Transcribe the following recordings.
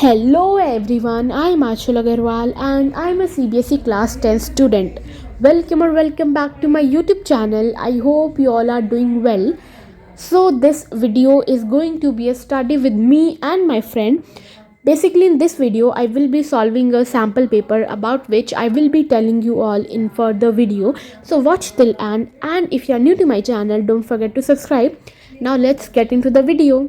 Hello everyone, I am Achal Agarwal and I am a CBSE class 10 student. Welcome or welcome back to my YouTube channel. I hope you all are doing well. So this video is going to be a study with me and my friend. Basically in this video I will be solving a sample paper about which I will be telling you all in further video. So watch till end, and if you are new to my channel don't forget to subscribe. Now let's get into the video.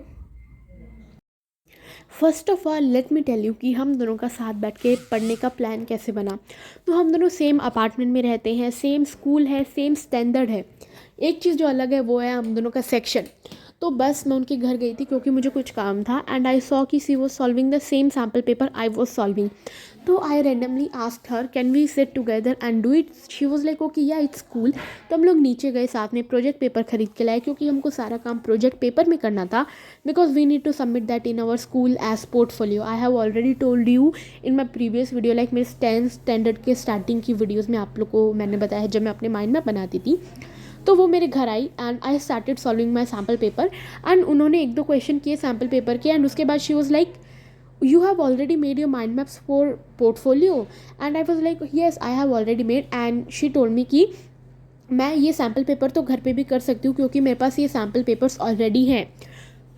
First of all let me tell you कि हम दोनों का साथ बैठ के पढ़ने का plan कैसे बना। तो हम दोनों सेम अपार्टमेंट में रहते हैं, सेम स्कूल है, सेम स्टैंडर्ड है। एक चीज़ जो अलग है वो है हम दोनों का सेक्शन। तो बस मैं उनके घर गई थी क्योंकि मुझे कुछ काम था एंड आई सॉ कि she was solving the same sample paper I was solving. तो I randomly asked her can we sit together and do it. She was like okay yeah it's cool. तो हम लोग नीचे गए, साथ में project paper खरीद के लाए क्योंकि हमको सारा काम प्रोजेक्ट पेपर में करना था, because we need to submit that in our school as portfolio. I have already told you in my previous video, like मेरे 10th स्टैंडर्ड के स्टार्टिंग की वीडियोज़ में आप लोग को मैंने बताया जब मैं अपने माइंड में बनाती थी। तो वो मेरे घर आई and I started solving my sample paper and उन्होंने एक दो क्वेश्चन किए सैम्पल पेपर के एंड उसके बाद she was like you have already made your mind maps for portfolio and I was like yes I have already made and she told me कि मैं ये सैम्पल पेपर तो घर पे भी कर सकती हूँ क्योंकि मेरे पास ये सैम्पल पेपर्स ऑलरेडी हैं।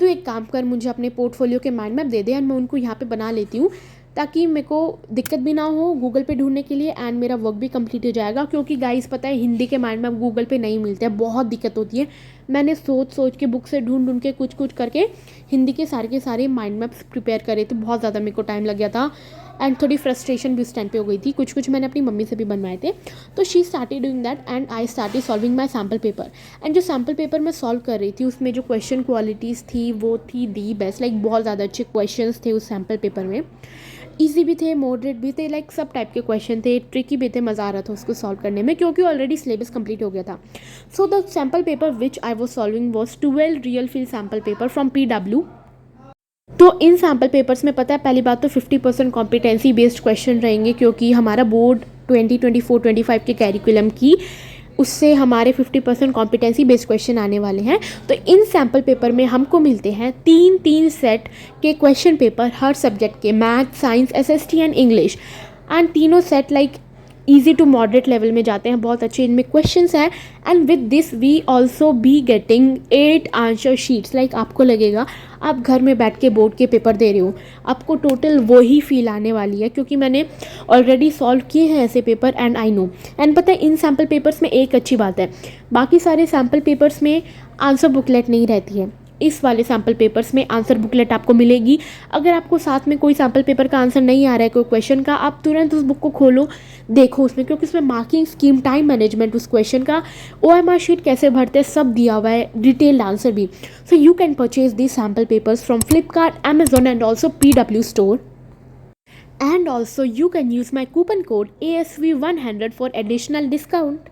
तो एक काम कर, मुझे अपने पोर्टफोलियो के mind map they they and मैं उनको यहाँ पे बना लेती हूँ ताकि मेरे को दिक्कत भी ना हो गूगल पे ढूंढने के लिए एंड मेरा वर्क भी कंप्लीट हो जाएगा। क्योंकि गाइस पता है हिंदी के माइंड मैप गूगल पे नहीं मिलते हैं, बहुत दिक्कत होती है। मैंने सोच के बुक से ढूंढ के कुछ करके हिंदी के सारे माइंड मैप्स प्रिपेयर करे थे। बहुत ज़्यादा मेरे को टाइम लग गया था एंड थोड़ी फ्रस्ट्रेशन भी उस टाइम पे हो गई थी। कुछ मैंने अपनी मम्मी से भी बनवाए थे। तो she started doing that and I started solving my sample paper. And जो सैम्पल पेपर मैं सॉल्व कर रही थी उसमें जो क्वेश्चन क्वालिटीज़ थी वो थी दी बेस्ट, लाइक बहुत ज़्यादा अच्छे क्वेश्चन थे उस सैम्पल पेपर में। ईजी भी थे, मॉडरेट भी थे, लाइक सब टाइप के क्वेश्चन थे, ट्रिकी भी थे, मज़ा आ रहा था उसको सॉल्व करने में क्योंकि ऑलरेडी सिलेबस कंप्लीट हो गया था। So the sample paper which I was solving was 12 real field sample paper from PW। तो इन सैम्पल पेपर्स में पता है पहली बात तो 50% कॉम्पिटेंसी बेस्ड क्वेश्चन रहेंगे क्योंकि हमारा बोर्ड 2024-25 के कैरिकुलम की उससे हमारे 50% कॉम्पिटेंसी बेस्ड क्वेश्चन आने वाले हैं। तो इन सैम्पल पेपर में हमको मिलते हैं तीन सेट के क्वेश्चन पेपर हर सब्जेक्ट के, math, science, SST and English. And तीनों set like easy to moderate level में जाते हैं, बहुत अच्छे इनमें क्वेश्चंस हैं। And with this we also be getting 8 answer sheets. Like आपको लगेगा आप घर में बैठ के बोर्ड के पेपर दे रहे हो, आपको टोटल वही फील आने वाली है क्योंकि मैंने ऑलरेडी सॉल्व किए हैं ऐसे paper and I know. And पता है इन सैम्पल पेपर्स में एक अच्छी बात है, बाकी सारे सैम्पल पेपर्स में आंसर बुकलेट नहीं रहती है। इस वाले सैम्पल पेपर्स में आंसर बुकलेट आपको मिलेगी। अगर आपको साथ में कोई सैम्पल पेपर का आंसर नहीं आ रहा है कोई क्वेश्चन का, आप तुरंत उस बुक को खोलो, देखो उसमें, क्योंकि उसमें मार्किंग स्कीम, टाइम मैनेजमेंट, उस क्वेश्चन का OMR शीट कैसे भरते हैं सब दिया हुआ है, डिटेल्ड आंसर भी। So you can purchase this sample papers from Flipkart, Amazon and also PW store. And also you can use my coupon code ASV100 for additional discount.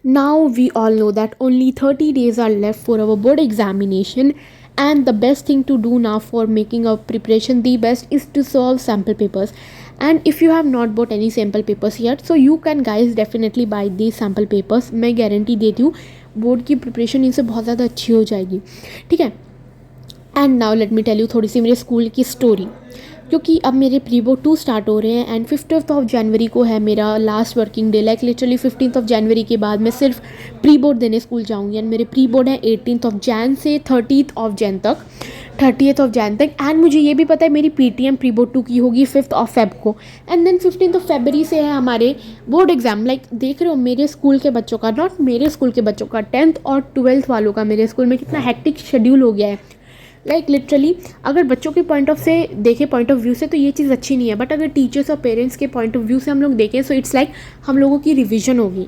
Now we all know that only 30 days are left for our board examination And the best thing to do now for making our preparation the best is to solve sample papers. And if you have not bought any sample papers yet, so you can guys definitely buy these sample papers. मैं guarantee देती हूँ board की preparation इनसे बहुत ज़्यादा अच्छी हो जाएगी, ठीक है. And now let me tell you थोड़ी सी मेरे स्कूल की स्टोरी, क्योंकि अब मेरे प्री बोर्ड 2 स्टार्ट हो रहे हैं एंड 15th ऑफ जनवरी को है मेरा last working day. Like literally 15th of January के बाद मैं सिर्फ प्री बोर्ड देने स्कूल जाऊंगी. एंड मेरे प्री बोर्ड है 18th ऑफ जैन से 30th ऑफ जैन तक, 30th ऑफ जैन तक. एंड मुझे ये भी पता है मेरी PTM प्री बोर्ड 2 की होगी 5th ऑफ फेब को. एंड देन 15th ऑफ फरवरी से है हमारे बोर्ड एग्जाम. लाइक देख रहे हो मेरे स्कूल के बच्चों का, नॉट मेरे स्कूल के बच्चों का, 10th और 12th वालों का मेरे स्कूल में कितना हेक्टिक शेड्यूल हो गया है. लाइक लिटरली अगर बच्चों के पॉइंट ऑफ से देखें, पॉइंट ऑफ व्यू से, तो ये चीज़ अच्छी नहीं है. बट अगर टीचर्स और पेरेंट्स के पॉइंट ऑफ व्यू से हम लोग देखें, सो इट्स लाइक हम लोगों की रिवीजन होगी.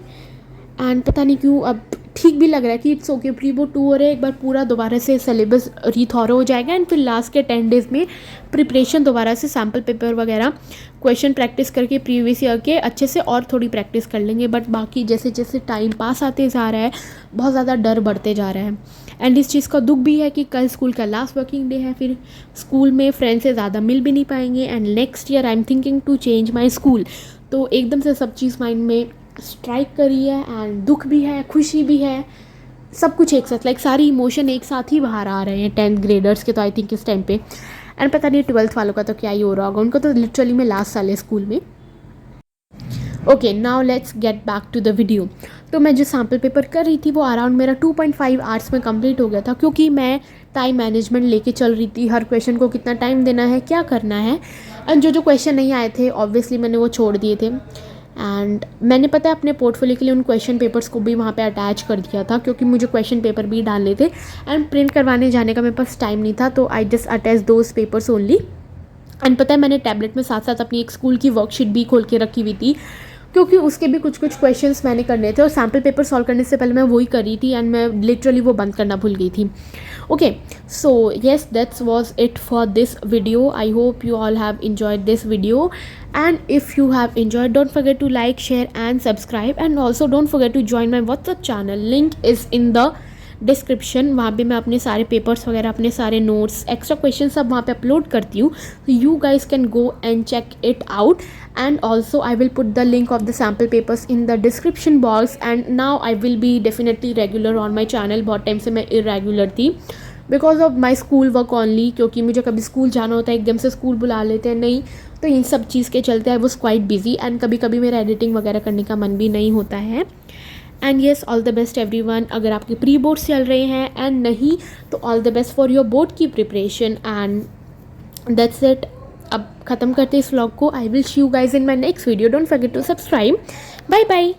एंड पता नहीं क्यों अब ठीक भी लग रहा है कि इट्स ओके, प्री बोर्ड 2 हो रहे हैं, एक बार पूरा दोबारा से सिलेबस रीथॉरो हो जाएगा. एंड फिर लास्ट के 10 डेज़ में प्रिपरेशन दोबारा से सैम्पल पेपर वगैरह क्वेश्चन प्रैक्टिस करके प्रीवियस ईयर के अच्छे से और थोड़ी प्रैक्टिस कर लेंगे. बट बाकी जैसे जैसे टाइम पास आते जा रहा है बहुत ज़्यादा डर बढ़ते जा रहा है. एंड इस चीज़ का दुख भी है कि कल स्कूल का लास्ट वर्किंग डे है, फिर स्कूल में फ्रेंड से ज़्यादा मिल भी नहीं पाएंगे. And next year I am thinking to change my school. तो एकदम से सब चीज़ माइंड में स्ट्राइक करी है. एंड दुख भी है, खुशी भी है, सब कुछ एक साथ, लाइक सारी इमोशन एक साथ ही बाहर आ रहे हैं 10th ग्रेडर्स के. तो आई थिंक इस टाइम पे, एंड पता नहीं 12th वालों का तो क्या ही हो रहा होगा, उनको तो लिटरली में लास्ट साल है स्कूल में. Okay now let's get back to the video. तो मैं जो सैम्पल पेपर कर रही थी वो अराउंड मेरा 2.5 आवर्स में कंप्लीट हो गया था, क्योंकि मैं टाइम मैनेजमेंट लेके चल रही थी. हर क्वेश्चन को कितना टाइम देना है, क्या करना है. एंड जो जो क्वेश्चन नहीं आए थे ऑब्वियसली मैंने वो छोड़ दिए थे. एंड मैंने पता है अपने पोर्टफोलियो के लिए उन क्वेश्चन पेपर्स को भी वहाँ पे अटैच कर दिया था, क्योंकि मुझे क्वेश्चन पेपर भी डालने थे. एंड प्रिंट करवाने जाने का मेरे पास टाइम नहीं था, तो I just attach those papers only. And पता है मैंने टैबलेट में साथ साथ अपनी एक स्कूल की वर्कशीट भी खोल के रखी हुई थी, क्योंकि उसके भी कुछ कुछ क्वेश्चंस मैंने करने थे. और सैम्पल पेपर सॉल्व करने से पहले मैं वही कर रही थी एंड मैं लिटरली वो बंद करना भूल गई थी. Okay so yes that's was it for this video. I hope you all have enjoyed this video, and if you have enjoyed, don't forget to like, share and subscribe, and also don't forget to join my WhatsApp channel. Link is in the description. वहाँ पे मैं अपने सारे papers वगैरह, अपने सारे notes, extra question सब वहाँ पे अपलोड करती हूँ. You guys can go and check it out. And also I will put the link of the sample papers in the description box. And now I will be definitely regular on my channel. बहुत time से मैं irregular थी because of my school work only, क्योंकि मुझे कभी school जाना होता है, एकदम से स्कूल बुला लेते हैं, नहीं तो इन सब चीज़ के चलते I was quite busy. And कभी कभी मेरा एडिटिंग वगैरह करने का मन भी नहीं होता है. And yes all the best everyone. अगर आपके प्री बोर्ड्स चल रहे हैं एंड नहीं तो all the best for your board की प्रिपरेशन. And that's it. अब ख़त्म करते इस व्लॉग को. I will see you guys in my next video. Don't forget to subscribe. Bye bye.